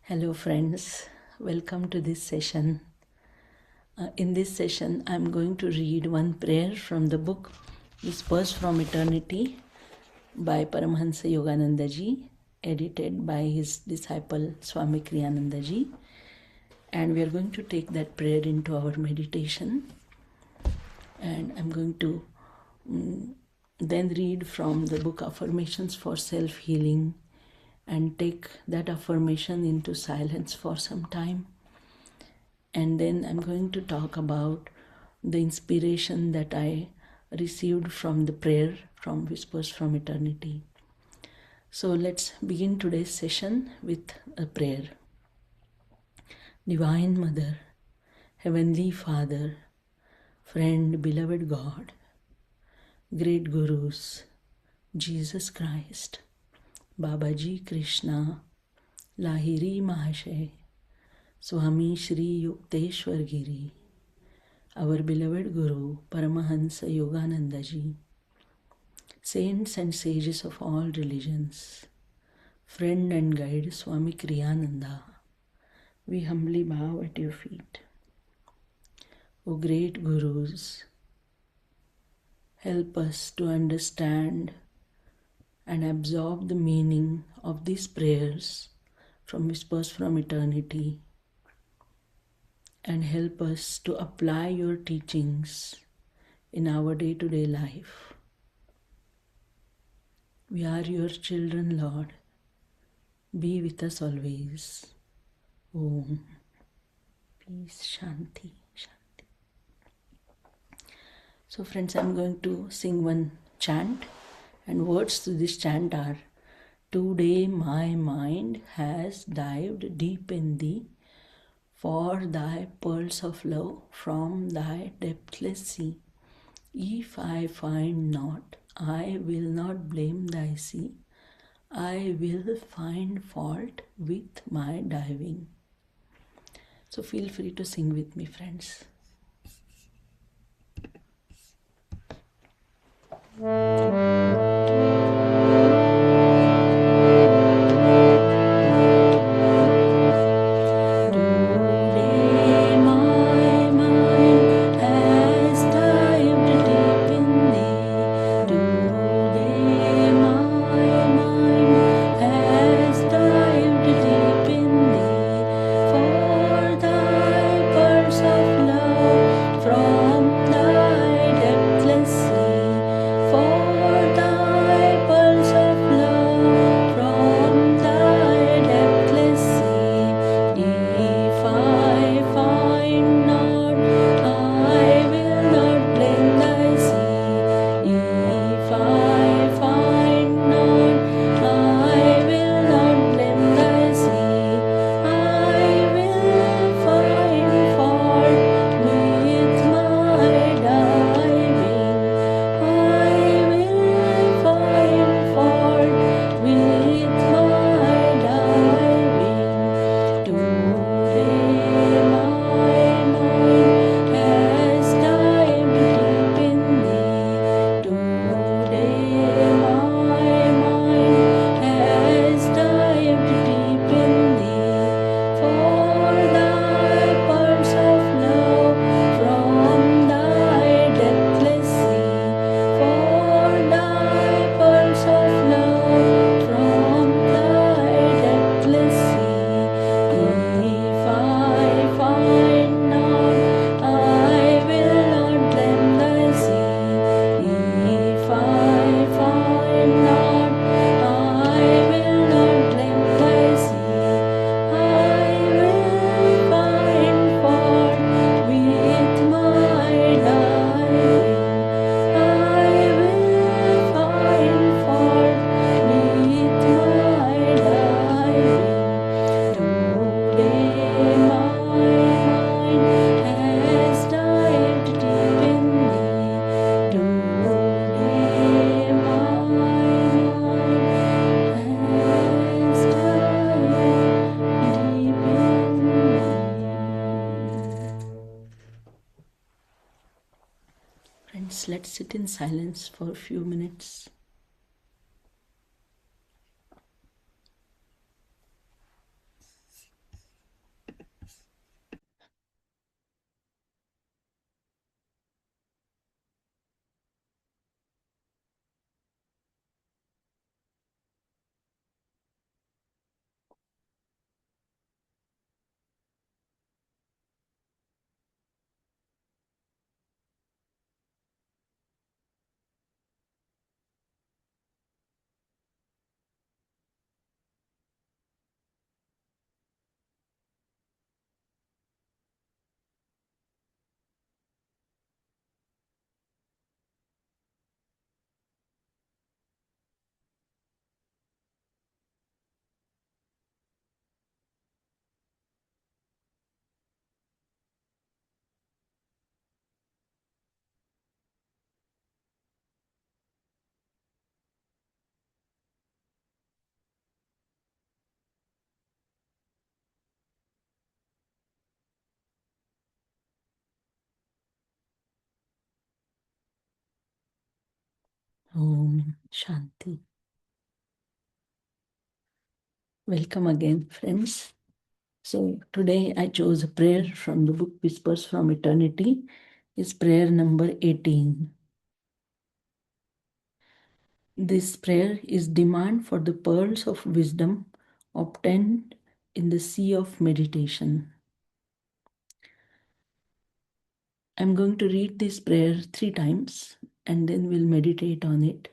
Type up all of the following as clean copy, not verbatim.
Hello, friends. Welcome to this session. In this session, I'm going to read one prayer from the book Whispers from Eternity by Paramahansa Yogananda ji, edited by his disciple Swami Kriyananda ji. And we are going to take that prayer into our meditation. And I'm going to then read from the book Affirmations for Self-Healing and take that affirmation into silence for some time. And then I'm going to talk about the inspiration that I received from the prayer from Whispers from Eternity. So let's begin today's session with a prayer. Divine Mother, Heavenly Father, Friend, Beloved God, Great Gurus, Jesus Christ, Babaji Krishna, Lahiri Mahashay, Swami Shri Yukteswar Giri, our beloved Guru, Paramahansa Yogananda ji, saints and sages of all religions, friend and guide Swami Kriyananda, we humbly bow at your feet. O great Gurus, help us to understand and absorb the meaning of these prayers from Whispers from Eternity, and help us to apply your teachings in our day-to-day life. We are your children, Lord. Be with us always. Om. Peace, Shanti, Shanti. So friends, I'm going to sing one chant, and words to this chant are: Today my mind has dived deep in thee, for thy pearls of love from thy depthless sea. If I find not, I will not blame thy sea. I will find fault with my diving. So feel free to sing with me, friends. Friends, let's sit in silence for a few minutes. Om Shanti. Welcome again, friends. So today I chose a prayer from the book Whispers from Eternity. It's prayer number 18. This prayer is demand for the pearls of wisdom obtained in the sea of meditation. I'm going to read this prayer 3 times and then we'll meditate on it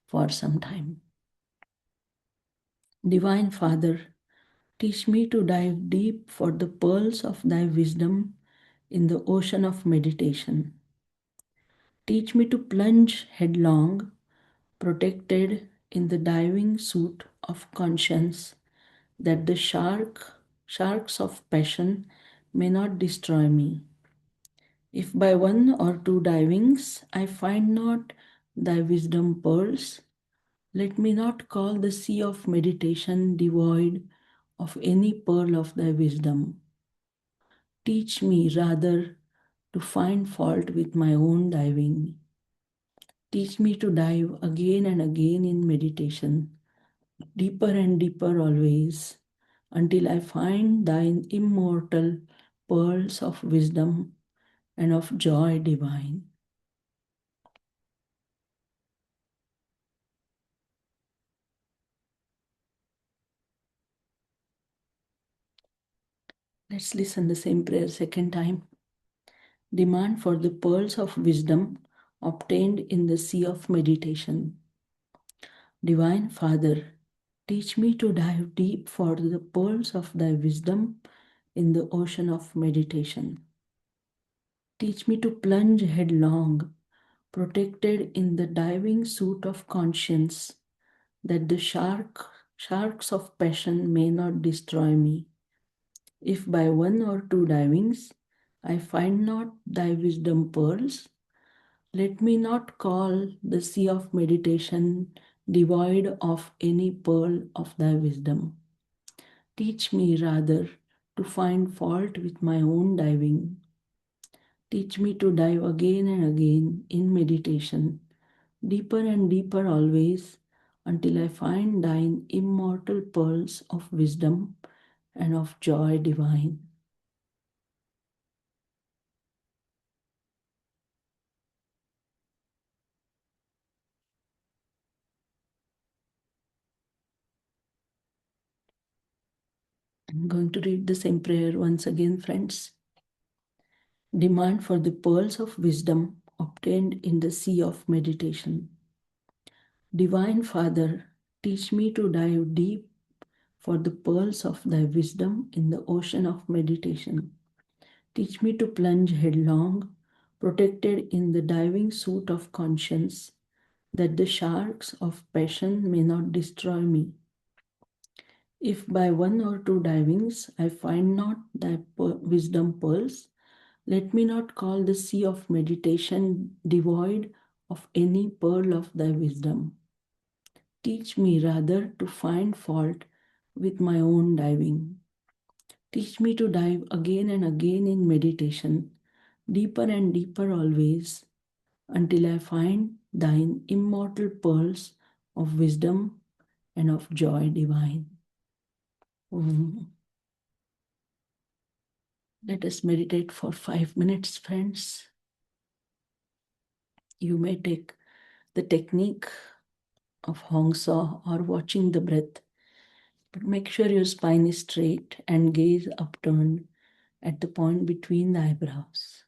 for some time. Divine Father, teach me to dive deep for the pearls of thy wisdom in the ocean of meditation. Teach me to plunge headlong, protected in the diving suit of conscience, that the sharks of passion may not destroy me. If by 1 or 2 divings I find not thy wisdom pearls, let me not call the sea of meditation devoid of any pearl of thy wisdom. Teach me rather to find fault with my own diving. Teach me to dive again and again in meditation, deeper and deeper always, until I find thine immortal pearls of wisdom and of joy divine. Let's listen the same prayer second time. Demand for the pearls of wisdom obtained in the sea of meditation. Divine Father, teach me to dive deep for the pearls of thy wisdom in the ocean of meditation. Teach me to plunge headlong, protected in the diving suit of conscience, that the sharks of passion may not destroy me. If by 1 or 2 divings I find not thy wisdom pearls, let me not call the sea of meditation devoid of any pearl of thy wisdom. Teach me rather to find fault with my own diving. Teach me to dive again and again in meditation, deeper and deeper always, until I find thine immortal pearls of wisdom and of joy divine. I'm going to read the same prayer once again, friends. Demand for the pearls of wisdom obtained in the sea of meditation. Divine Father, teach me to dive deep for the pearls of thy wisdom in the ocean of meditation. Teach me to plunge headlong, protected in the diving suit of conscience, that the sharks of passion may not destroy me. If by 1 or 2 divings I find not thy wisdom pearls, let me not call the sea of meditation devoid of any pearl of thy wisdom. Teach me rather to find fault with my own diving. Teach me to dive again and again in meditation, deeper and deeper always, until I find thine immortal pearls of wisdom and of joy divine. Let us meditate for 5 minutes, friends. You may take the technique of Hong Saw or watching the breath, but make sure your spine is straight and gaze upturned at the point between the eyebrows.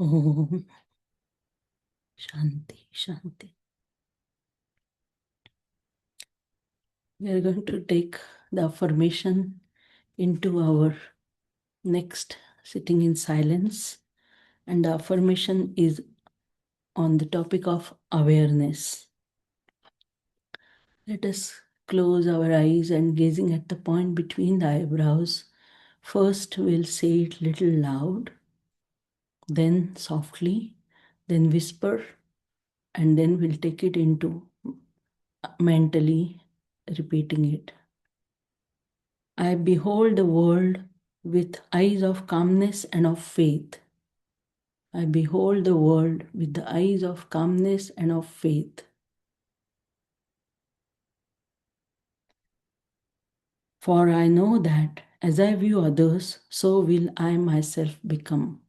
Om Shanti Shanti. We are going to take the affirmation into our next sitting in silence, and the affirmation is on the topic of awareness. Let us close our eyes and gazing at the point between the eyebrows. First, we'll say it little loud, then softly, then whisper, and then we'll take it into mentally repeating it. I behold the world with eyes of calmness and of faith. I behold the world with the eyes of calmness and of faith. For I know that as I view others, so will I myself become.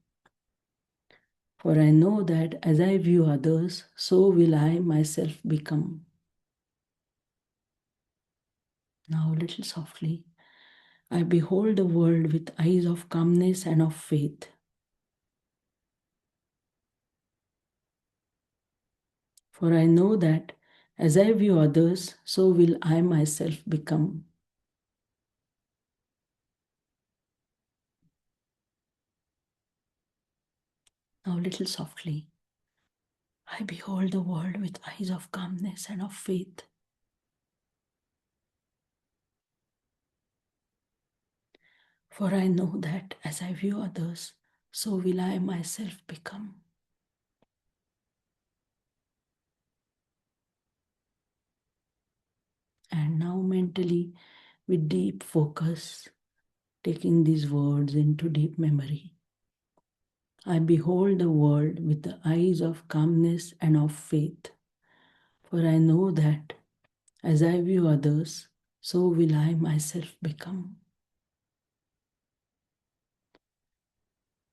For I know that as I view others, so will I myself become. Now, a little softly. I behold the world with eyes of calmness and of faith. For I know that as I view others, so will I myself become. Now, a little softly. I behold the world with eyes of calmness and of faith. For I know that as I view others, so will I myself become. And now, mentally, with deep focus, taking these words into deep memory. I behold the world with the eyes of calmness and of faith. For I know that as I view others, so will I myself become.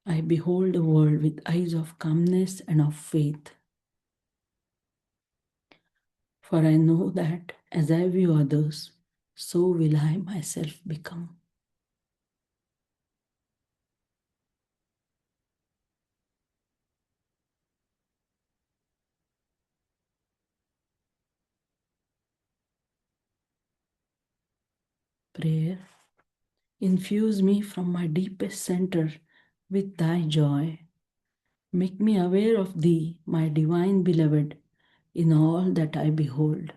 I behold the world with eyes of calmness and of faith. For I know that as I view others, so will I myself become. Prayer. Infuse me from my deepest center with thy joy. Make me aware of thee, my divine beloved, in all that I behold.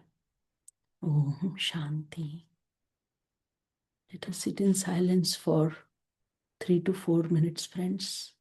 Om Shanti. Let us sit in silence for 3 to 4 minutes, friends.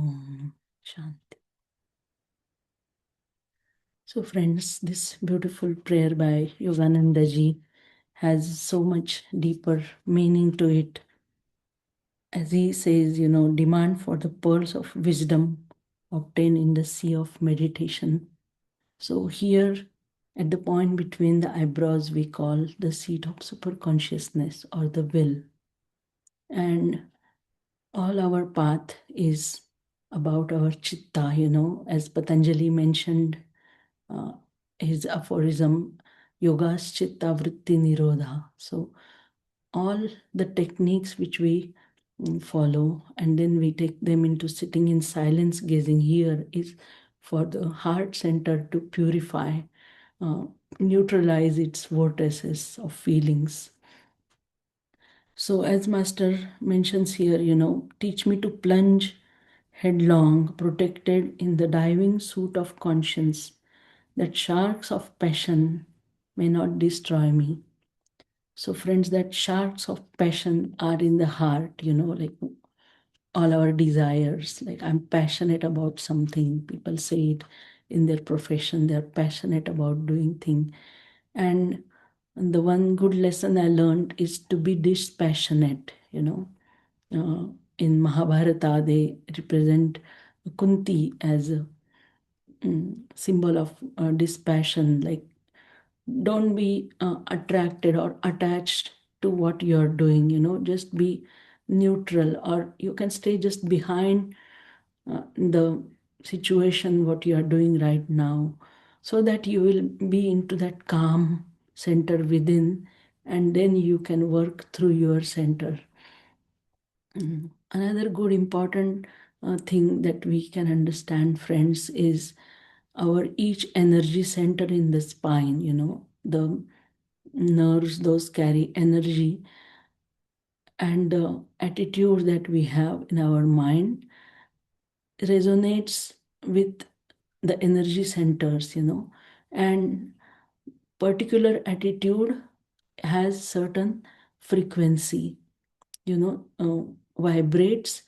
Om Shanti. So, friends, this beautiful prayer by Yogananda ji has so much deeper meaning to it. As he says, demand for the pearls of wisdom obtained in the sea of meditation. So, here at the point between the eyebrows, we call the seat of superconsciousness or the will. And all our path is about our chitta, as Patanjali mentioned his aphorism, Yoga's Chitta Vritti Nirodha. So, all the techniques which we follow and then we take them into sitting in silence, gazing here is for the heart center to purify, uh, neutralize its vortices of feelings. So, as Master mentions here, teach me to plunge headlong, protected in the diving suit of conscience, that sharks of passion may not destroy me. So, friends, that sharks of passion are in the heart, like all our desires. Like, I'm passionate about something. People say it in their profession, they're passionate about doing things. And the one good lesson I learned is to be dispassionate, in Mahabharata, they represent Kunti as a symbol of dispassion. Like, don't be attracted or attached to what you're doing, just be neutral, or you can stay just behind the situation, what you are doing right now, so that you will be into that calm center within, and then you can work through your center. Another good important thing that we can understand, friends, is our each energy center in the spine, the nerves, those carry energy, and the attitude that we have in our mind resonates with the energy centers, and particular attitude has certain frequency, vibrates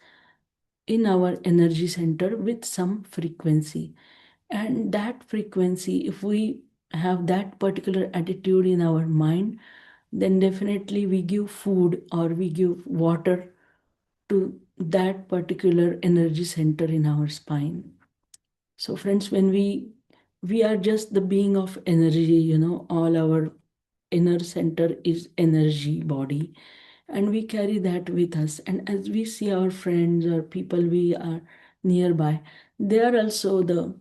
in our energy center with some frequency. And that frequency, if we have that particular attitude in our mind, then definitely we give food or we give water to that particular energy center in our spine. So, friends, when we are just the being of energy, all our inner center is energy body, and we carry that with us. And as we see our friends or people we are nearby, they are also the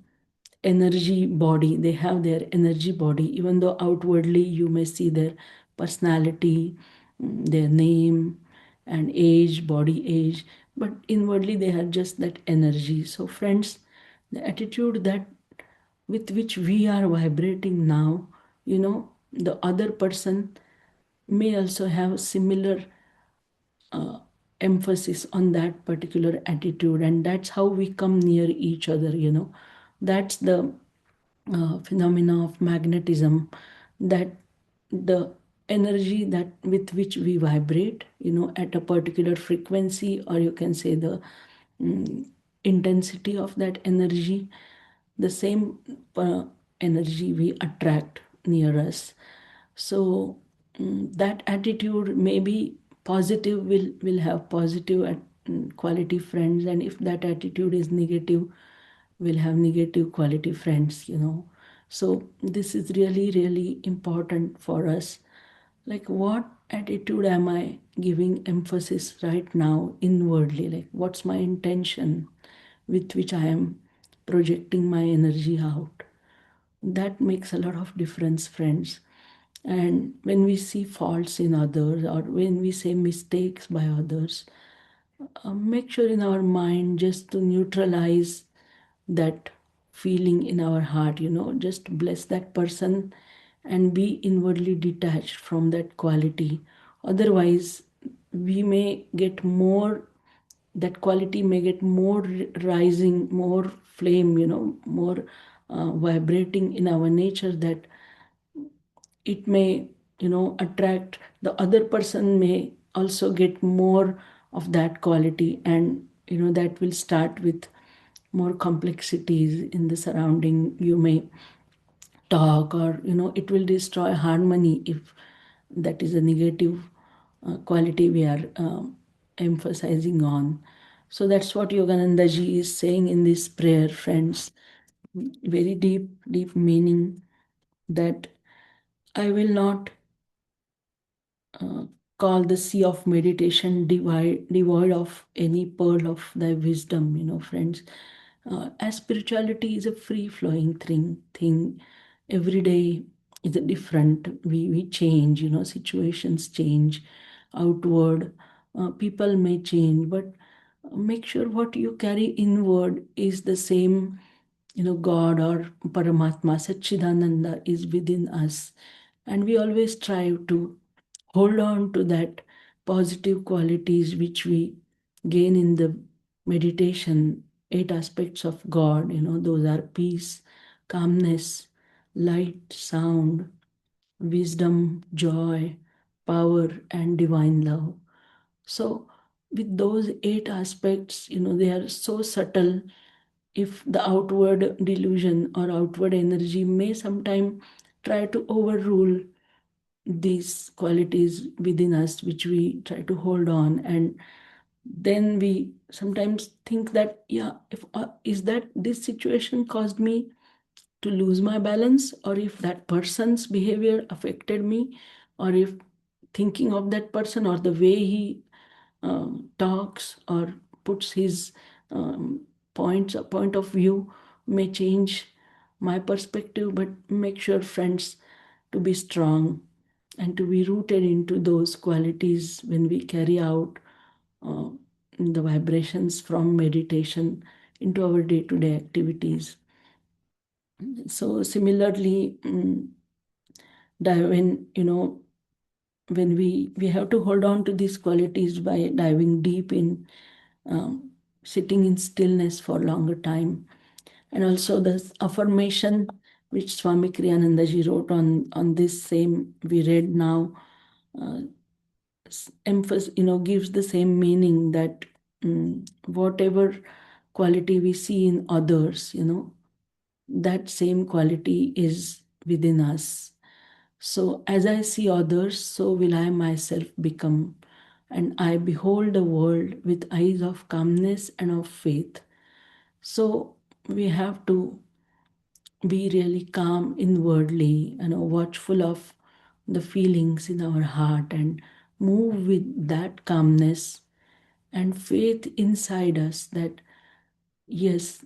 energy body. They have their energy body, even though outwardly you may see their personality, their name and age, body age, but inwardly they are just that energy. So, friends, the attitude that with which we are vibrating now, the other person may also have similar emphasis on that particular attitude, and that's how we come near each other. That's the phenomena of magnetism, that the energy that with which we vibrate, at a particular frequency, or you can say the intensity of that energy, the same energy we attract near us. So that attitude may be positive, will have positive quality friends, and if that attitude is negative, will have negative quality friends. So this is really really important for us. Like, what attitude am I giving emphasis right now inwardly? Like, what's my intention with which I am projecting my energy out? That makes a lot of difference, friends. And when we see faults in others, or when we say mistakes by others, make sure in our mind just to neutralize that feeling in our heart, just bless that person and be inwardly detached from that quality. Otherwise, we may get more, that quality may get more rising, more flame, more vibrating in our nature, that it may, attract the other person, may also get more of that quality, and that will start with more complexities in the surrounding. You may talk, or it will destroy harmony if that is a negative quality we are emphasizing on. So that's what Yogananda ji is saying in this prayer, friends. Very deep, deep meaning, that I will not uh, call the sea of meditation devoid of any pearl of thy wisdom, friends. As spirituality is a free flowing thing, every day is a different. We change, situations change, outward people may change, but make sure what you carry inward is the same. God or Paramatma, Satchidananda is within us, and we always strive to hold on to that positive qualities which we gain in the meditation. Eight aspects of God, those are peace, calmness, light, sound, wisdom, joy, power, and divine love. So with those eight aspects, they are so subtle. If the outward delusion or outward energy may sometime try to overrule these qualities within us which we try to hold on, and then we sometimes think that, yeah, if is that this situation caused me to lose my balance, or if that person's behavior affected me, or if thinking of that person or the way he talks or puts his points, a point of view may change my perspective. But make sure, friends, to be strong and to be rooted into those qualities when we carry out uh, the vibrations from meditation into our day-to-day activities. So similarly, when when we have to hold on to these qualities by diving deep in, um, sitting in stillness for longer time, and also the affirmation which Swami Kriyananda ji wrote on this same we read now, uh, emphasis, gives the same meaning that whatever quality we see in others, that same quality is within us. So as I see others, so will I myself become, and I behold the world with eyes of calmness and of faith. So we have to be really calm inwardly, watchful of the feelings in our heart, and move with that calmness and faith inside us that, yes,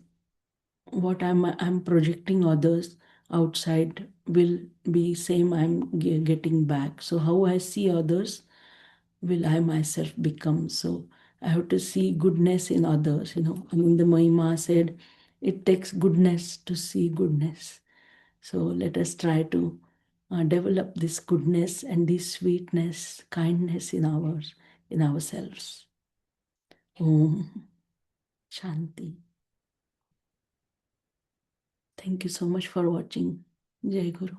what I'm projecting others outside will be same I'm getting back. So how I see others will I myself become. So I have to see goodness in others. The Mahima said, it takes goodness to see goodness. So let us try to develop this goodness and this sweetness, kindness in ourselves. Om Shanti. Thank you so much for watching. Jai Guru.